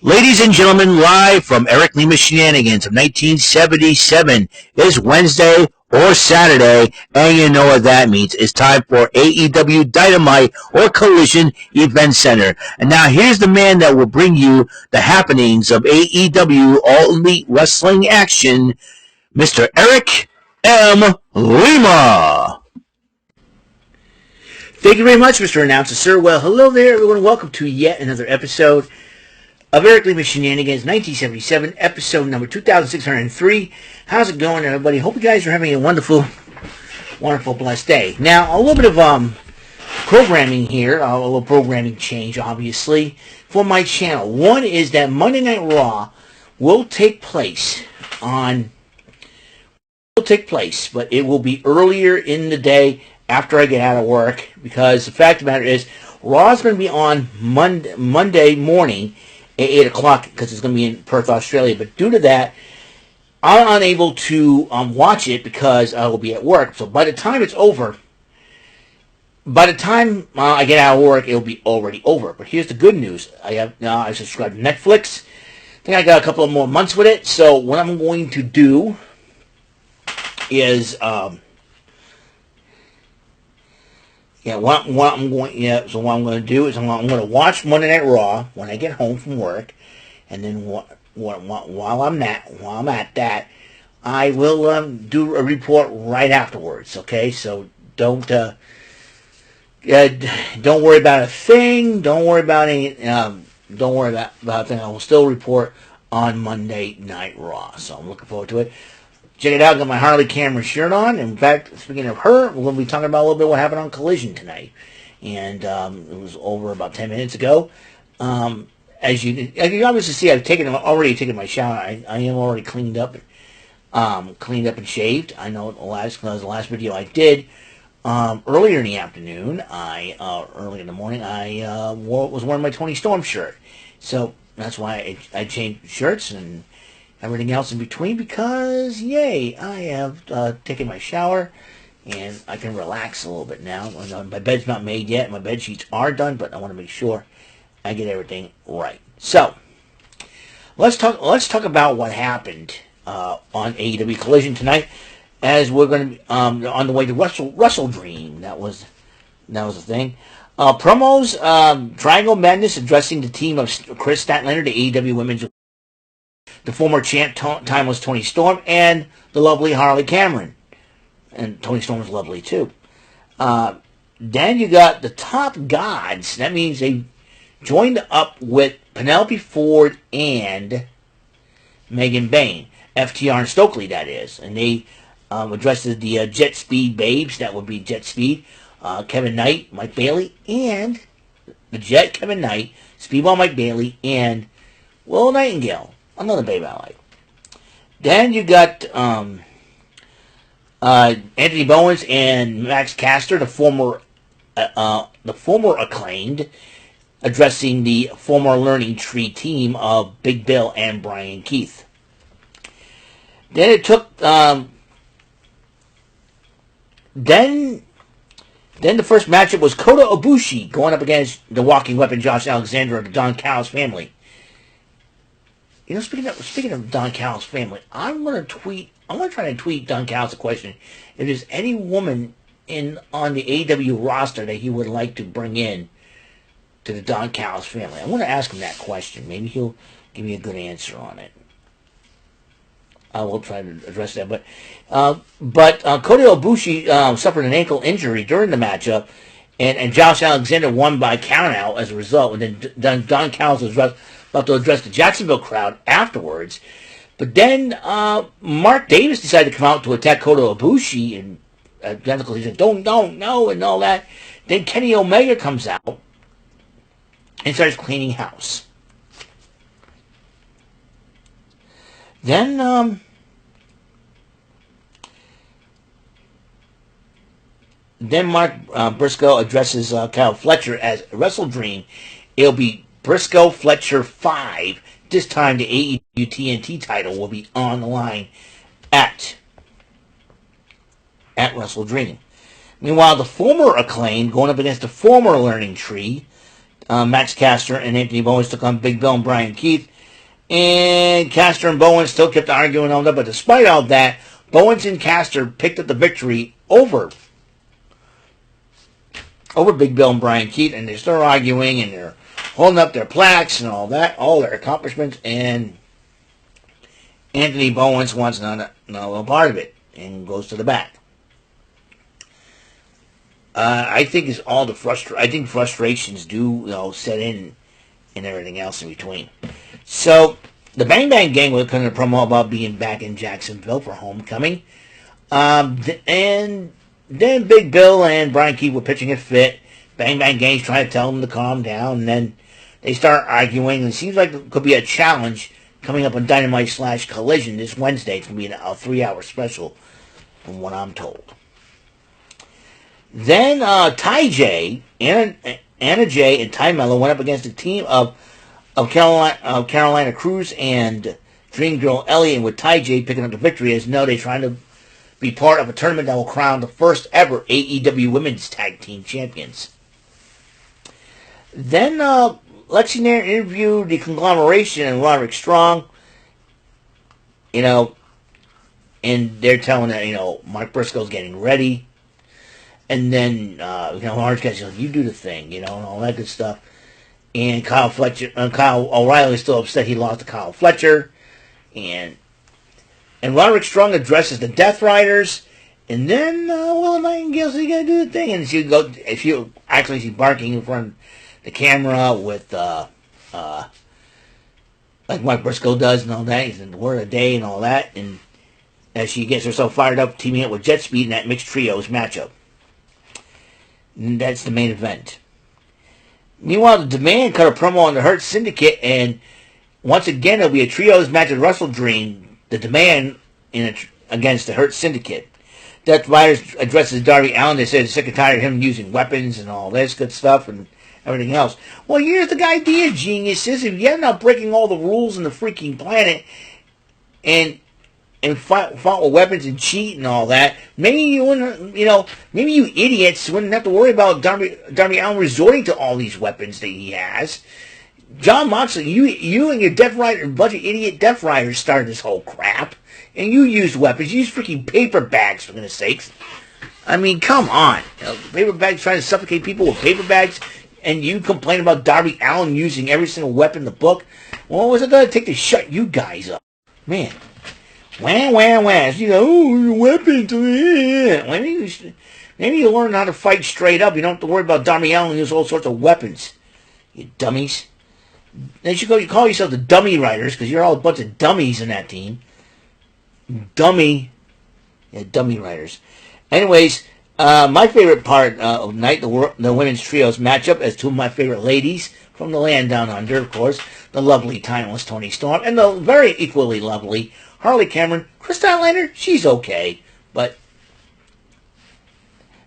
Ladies and gentlemen, live from Eric Lima Shenanigans of 1977 is Wednesday or Saturday, and you know what that means. It's time for AEW Dynamite or Collision Event Center. And now here's the man that will bring you the happenings of AEW All Elite Wrestling action, Mr. Eric M. Lima. Thank you very much, Mr. Announcer, sir. Well, hello there, everyone. Welcome to yet another episode of Eric Lima Shenanigans, 1977, episode number 2603. How's it going, everybody? Hope you guys are having a wonderful, blessed day. Now, a little bit of programming here, a little programming change, obviously, for my channel. One is that Monday Night Raw will take place, but it will be earlier in the day after I get out of work, because the fact of the matter is, Raw is going to be on Monday morning at 8 o'clock, because it's going to be in Perth, Australia. But due to that, I'm unable to watch it because I will be at work. So by the time it's over, by the time I get out of work, it'll be already over. But here's the good news. I subscribed to Netflix. I think I got a couple of more months with it. So what I'm going to do is... what I'm going to do is I'm going to watch Monday Night Raw when I get home from work, and then while I'm at that, I will do a report right afterwards. Okay, so don't worry about a thing. Don't worry about any. Don't worry about a thing. I will still report on Monday Night Raw. So I'm looking forward to it. Check it out. I got my Harley Cameron shirt on. In fact, speaking of her, we're going to be talking about a little bit what happened on Collision tonight. And it was over about 10 minutes ago. As you can obviously see, I've already taken my shower. I am already cleaned up and shaved. I know the last video I did earlier in the afternoon. Early in the morning, I was wearing my Tony Storm shirt. So that's why I changed shirts and everything else in between, because, yay, I have taken my shower, and I can relax a little bit now. My bed's not made yet. My bed sheets are done, but I want to make sure I get everything right. So, let's talk about what happened on AEW Collision tonight, as we're going to be on the way to Wrestle Dream. That was the thing. Promos, Triangle Madness addressing the team of Chris Statlander, the AEW Women's, the former champ, Timeless Tony Storm, and the lovely Harley Cameron. And Tony Storm was lovely, too. Then you got the Top Gods. That means they joined up with Penelope Ford and Megan Bayne. FTR and Stokely, that is. And they addressed the Jet Speed Babes. That would be Jet Speed. Kevin Knight, Mike Bailey, and the Jet, Kevin Knight, Speedball Mike Bailey, and Willow Nightingale. Another babe I like. Then you got Anthony Bowens and Max Caster, the former Acclaimed, addressing the former Learning Tree team of Big Bill and Brian Keith. Then it took then the first matchup was Kota Ibushi going up against the Walking Weapon Josh Alexander of the Don Callis family. You know, speaking of Don Callis' family, I'm going to try to tweet Don Callis a question. If there's any woman on the AEW roster that he would like to bring in to the Don Callis family, I want to ask him that question. Maybe he'll give me a good answer on it. I will try to address that. But Kota Ibushi suffered an ankle injury during the matchup, and Josh Alexander won by countout as a result. And then Don Callis was about to address the Jacksonville crowd afterwards. But then Mark Davis decided to come out to attack Kota Ibushi, and he said, don't, no, and all that. Then Kenny Omega comes out and starts cleaning house. Then Mark Briscoe addresses Kyle Fletcher as Wrestle Dream. It'll be Briscoe Fletcher 5. This time the AEW TNT title will be on the line at Wrestle Dream. Meanwhile, the former Acclaimed going up against the former Learning Tree, Max Caster and Anthony Bowens took on Big Bill and Brian Keith. And Caster and Bowens still kept arguing all that, but despite all that, Bowens and Caster picked up the victory over Big Bill and Brian Keith, and they start arguing, and they're holding up their plaques and all that, all their accomplishments, and Anthony Bowens wants no part of it and goes to the back. I think it's all the I think frustrations do set in and everything else in between. So the Bang Bang Gang was kind of promo about being back in Jacksonville for homecoming, and then Big Bill and Brian Keith were pitching a fit. Bang Bang Gang's trying to tell them to calm down, and then they start arguing. And it seems like it could be a challenge coming up on Dynamite/Collision this Wednesday. It's going to be a 3-hour special, from what I'm told. Then Ty J, Anna J, and Ty Mello went up against a team of Carolina Cruz and Dream Girl Ellie, and with Ty J picking up the victory, as they're trying to be part of a tournament that will crown the first ever AEW Women's Tag Team Champions. Then Lexi Nair interviewed the Conglomeration and Roderick Strong, and they're telling that, Mark Briscoe's getting ready. And then, Orange Cat's like, you do the thing, and all that good stuff. And Kyle O'Reilly's still upset he lost to Kyle Fletcher. And Roderick Strong addresses the Death Riders. And then, Willow Nightingale says, you gotta do the thing. And she's barking in front of the camera with, like Mark Briscoe does and all that. He's in the word of the day and all that. And as she gets herself fired up, teaming up with Jet Speed in that mixed trios matchup. And that's the main event. Meanwhile, the Demand cut a promo on the Hurt Syndicate, and once again, it'll be a trios match with Russell Dream, the Demand against the Hurt Syndicate. Death Riders addresses Darby Allin. They said they're sick and tired of him using weapons and all this good stuff and everything else. Well, here's the idea, geniuses. If you're not breaking all the rules in the freaking planet and fight with weapons and cheat and all that, maybe you wouldn't, maybe you idiots wouldn't have to worry about Darby Allin resorting to all these weapons that he has. John Moxley, you and your Death Rider, bunch of idiot Death Riders started this whole crap, and you used weapons. You used freaking paper bags, for goodness sakes. I mean, come on. Paper bags trying to suffocate people with paper bags, and you complain about Darby Allin using every single weapon in the book. Well, was it going to take to shut you guys up? Man. Wah, wah, wah. Your weapons. Maybe you learn how to fight straight up. You don't have to worry about Darby Allin using all sorts of weapons. You dummies. Then you call yourself the Dummy Riders, because you're all a bunch of dummies in that team. Dummy Riders. Anyways, my favorite part of night, the women's trios matchup, as two of my favorite ladies from the land down under, of course, the lovely, timeless Toni Storm, and the very equally lovely Harley Cameron. Kris Statlander, she's okay, but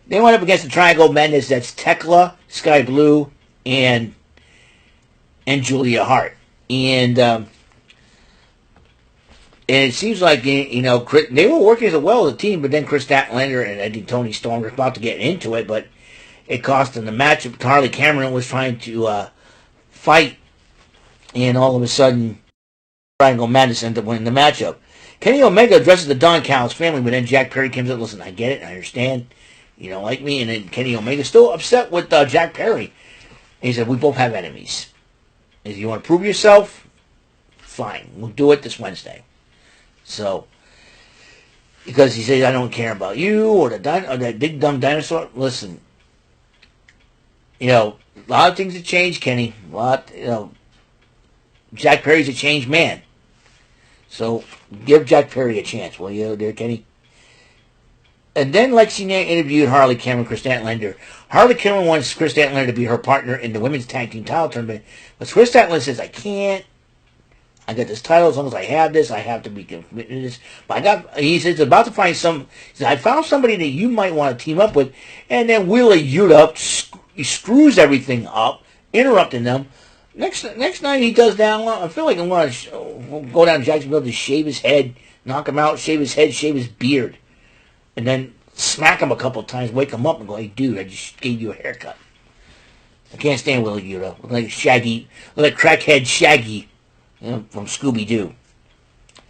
they went up against the Triangle Madness. That's Tekla, Sky Blue, and Julia Hart. And it seems like, they were working as well as a team, but then Kris Statlander and I think Toni Storm were about to get into it, but it cost them the match. Harley Cameron was trying to fight, and all of a sudden, Triangle Madness ended up winning the matchup. Kenny Omega addresses the Don Callis family, but then Jack Perry comes in. Listen, I get it, I understand. You don't like me, and then Kenny Omega's still upset with Jack Perry. And he said, we both have enemies. If you want to prove yourself, fine, we'll do it this Wednesday. So, because he says, I don't care about you or that big dumb dinosaur. Listen, a lot of things have changed, Kenny. Jack Perry's a changed man. So, give Jack Perry a chance, will you, there, Kenny? And then Lexi Nair interviewed Harley Cameron, Kris Statlander. Harley Cameron wants Kris Statlander to be her partner in the women's tag team title tournament. But Kris Statlander says, I can't. I got this title. As long as I have this, I have to be committed to this. But he says, about to find he says, I found somebody that you might want to team up with. And then Wheeler Yuta screws everything up, interrupting them. Next night he does that. I feel like I want to go down to Jacksonville to shave his head, knock him out, shave his head, shave his beard. And then smack him a couple of times, wake him up and go, hey, dude, I just gave you a haircut. I can't stand Wheeler Yuta. Look like Shaggy, look like crackhead Shaggy from Scooby-Doo.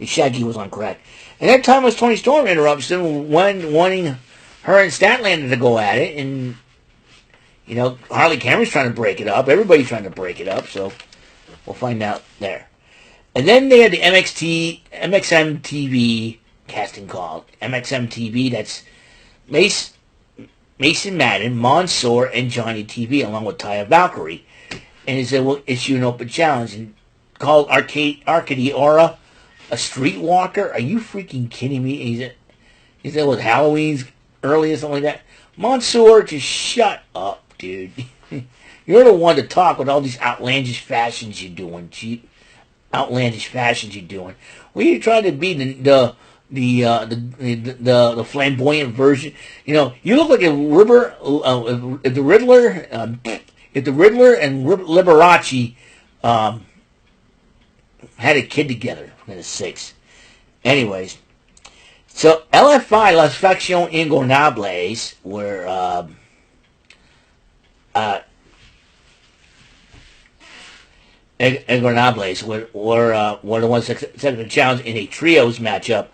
Shaggy was on crack. And that time was Tony Storm interrupts them, wanting her and Statlander to go at it, and Harley Cameron's trying to break it up. Everybody's trying to break it up, so we'll find out there. And then they had the MXM TV casting call. MXM TV, that's Mason Madden, Mansoor, and Johnny TV, along with Taya Valkyrie. And he said, we'll issue an open challenge and called Arcady Aura a streetwalker. Are you freaking kidding me? He said it was Halloween's early or something like that. Mansoor, just shut up, dude. You're the one to talk with all these outlandish fashions you're doing. Well, you trying to be the flamboyant version. You look like if the Riddler and Liberace had a kid together, for goodness sakes. Anyways, so LFI, Las Facción Ingobernables, were Ingobernables were the ones that accepted the challenge in a trios matchup,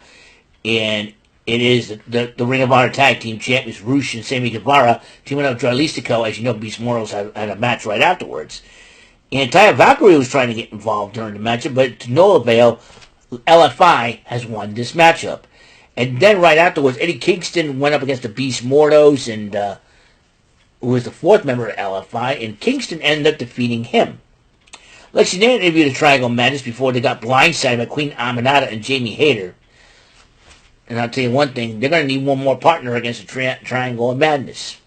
and it is the Ring of Honor Tag Team Champions Rush and Sammy Guevara teaming up with Dralistico. As you know, Beast Mortals had a match right afterwards. And Taya Valkyrie was trying to get involved during the matchup, but to no avail. LFI has won this matchup. And then right afterwards, Eddie Kingston went up against the Beast Mortals, and who was the fourth member of LFI, and Kingston ended up defeating him. Lexi Nair interviewed the Triangle Madness before they got blindsided by Queen Aminata and Jamie Hayter. And I'll tell you one thing, they're going to need one more partner against the Triangle of Madness.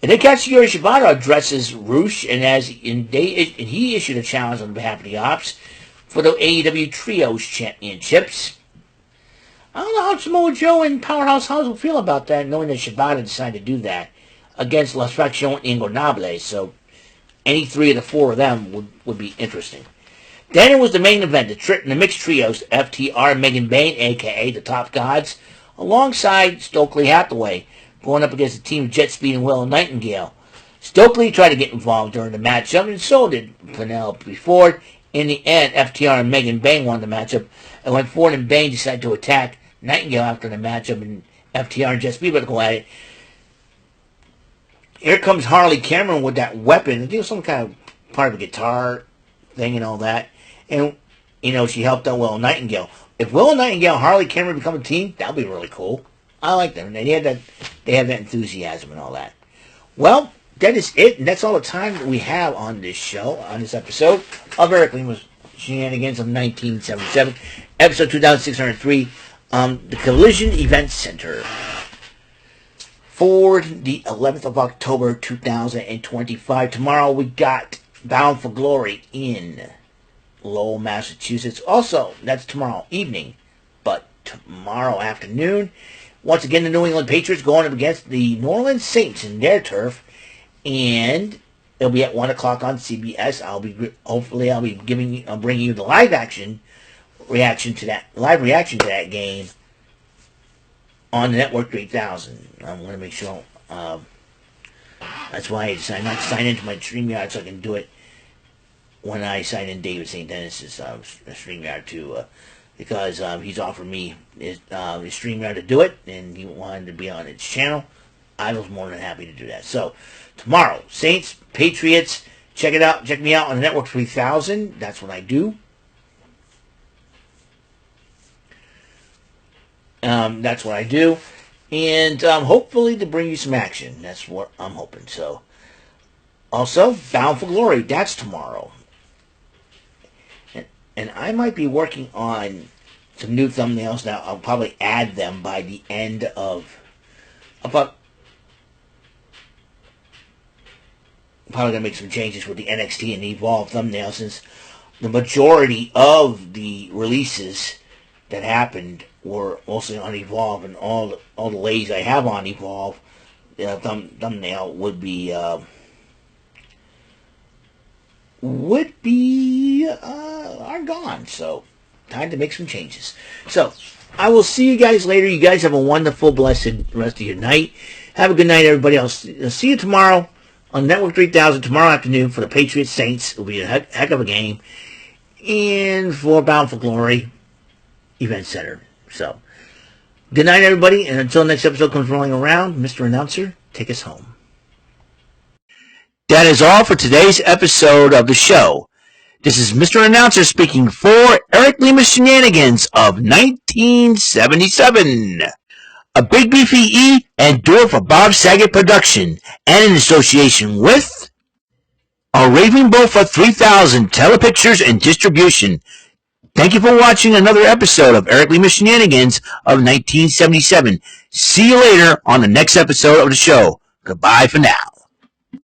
And then Katsuyori Shibata addresses Rush, and he issued a challenge on behalf of the Ops for the AEW Trios Championships. I don't know how Samoa Joe and Powerhouse Hobbs will feel about that, knowing that Shibata decided to do that against Las Facción Ingobernables. So any three of the four of them would be interesting. Then it was the main event, the mixed trios, FTR, Megan Bayne, a.k.a. the Top Gods, alongside Stokely Hathaway, going up against the team of Jet Speed and Willow Nightingale. Stokely tried to get involved during the matchup, and so did Penelope Ford. In the end, FTR and Megan Bayne won the matchup, and when Ford and Bayne decided to attack Nightingale after the matchup, and FTR and Jet Speed were to go at it, here comes Harley Cameron with that weapon. I think it was some kind of part of a guitar thing and all that. And, she helped out Willow Nightingale. If Willow Nightingale and Harley Cameron become a team, that would be really cool. I like them. They have that enthusiasm and all that. Well, that is it. And that's all the time that we have on this show, on this episode of Eric Lima's Shenanigans of 1977. Episode 2603, the Collision Event Center. For the 11th of October, 2025. Tomorrow we got Bound for Glory in Lowell, Massachusetts. Also, that's tomorrow evening. But tomorrow afternoon, once again, the New England Patriots going up against the New Orleans Saints in their turf. And it'll be at 1 o'clock on CBS. I'll be bringing you the live reaction to that game on the Network 3000. I'm going to make sure. That's why I decided not to sign into my StreamYard, so I can do it when I sign in David St. Dennis's StreamYard too, because he's offered me his StreamYard to do it, and he wanted to be on his channel. I was more than happy to do that. So tomorrow, Saints, Patriots, check it out. Check me out on the Network 3000. That's what I do. That's what I do. And hopefully to bring you some action. That's what I'm hoping. So, also, Bound for Glory. That's tomorrow. And I might be working on some new thumbnails now. I'll probably add them by the end of... probably going to make some changes with the NXT and Evolve thumbnail, since the majority of the releases that happened were mostly on Evolve, and all the ladies I have on Evolve, thumbnail would be are gone. So time to make some changes. So I will see you guys later. You guys have a wonderful, blessed rest of your night. Have a good night, everybody else. I'll see you tomorrow on Network 3000 tomorrow afternoon for the Patriots Saints. It'll be a heck of a game. and for Bound for Glory Event Center. So, good night, everybody, and until next episode comes rolling around, Mr. Announcer, take us home. That is all for today's episode of the show. This is Mr. Announcer speaking for Eric Lima Shenanigans of 1977. A Big Beefy E and do it for Bob Saget production, and in association with a Raving Bull for 3000 Telepictures and Distribution. Thank you for watching another episode of Eric Lima Shenanigans of 1977. See you later on the next episode of the show. Goodbye for now.